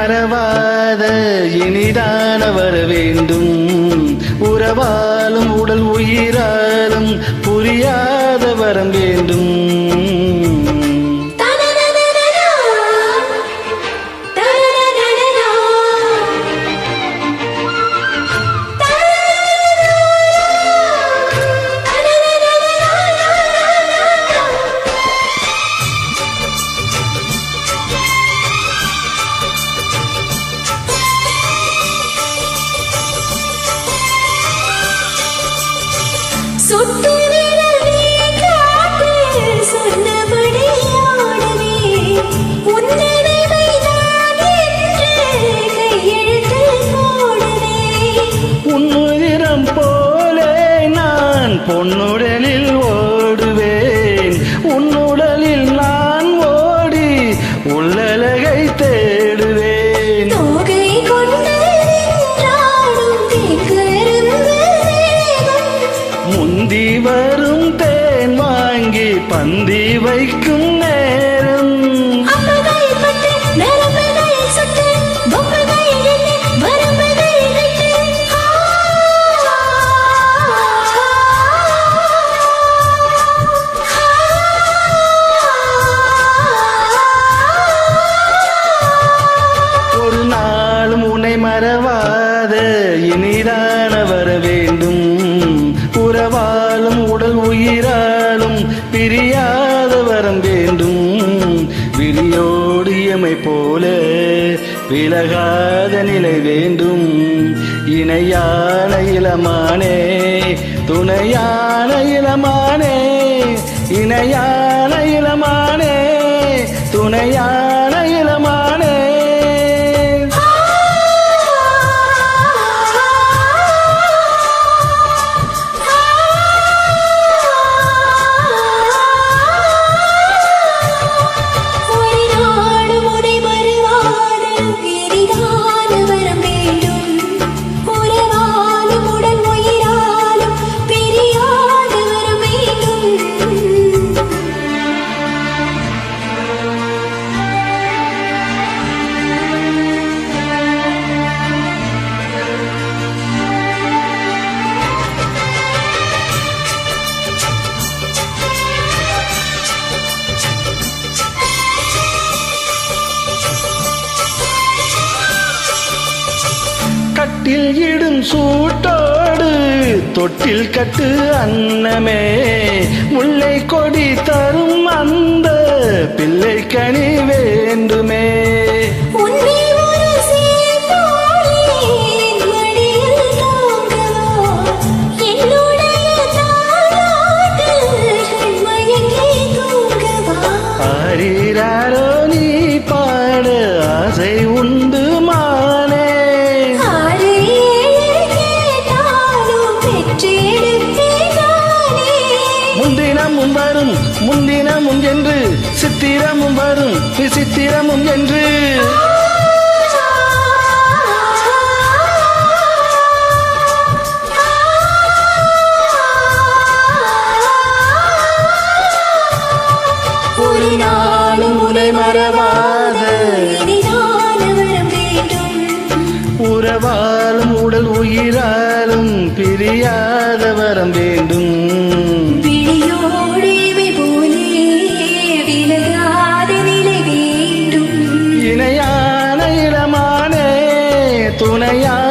மறவாத இனிதான வர வேண்டும். உறவாலும் உடல் உயிராலும் புரியாத வரம் வேண்டும். சுட்டு விரல் நீ காட்டு சொன்னபடி ஆடுவே உன் நினைவை நான் என்று கையெழுத்து போடுவே. உன்னுயிரம் போலே நான் பொன்னுடலில் ஓடுவேன். உன்னுடலில் நான் ஓடி உள்ளழகை தேடுவேன். தோகை கொண்டு நின்றாடும் தேக்கருந்து முந்தி வரும் தேன் வாங்கி பந்தி வைக்கும் நேரம். அப்பகை பட்டு நரம்பகை சுட்டு பொம்பகை எண்ணி வரம்பகை விட்டு ஒரு நாளும் உன்னை மறவாத இனிதான வர வேண்டும். உறவாலும் உடல் உயிராலும் பிரியாத வரம் வேண்டும். விழியோடு எமை போல விலகாத நிலை வேண்டும். இணையான இளமானே துணையான இளமானே இணையான இளமானே துணையான இளமானே. கட்டில் இடும் சூட்டோடு தொட்டில் கட்டு அன்னமே. முல்லை கொடி தரும் அந்த பிள்ளை கனி வேண்டுமே. ஆரிராரோ நீ பாட ஆசை உண்டு மானே. முன்தினமும் வரும் முன்தினமும் என்று சித்திரமும் வரும் விசித்திரமும் என்று. ஒரு நாளும் உன்னை மறவாத இனிதான வரம் வேண்டும். உறவாலும் உடல் உயிராலும் பிரியாத வரம் வேண்டும். விழியோடு இவை போலே விலகாத நிலை வேண்டும். இணையான இளமானே துணையான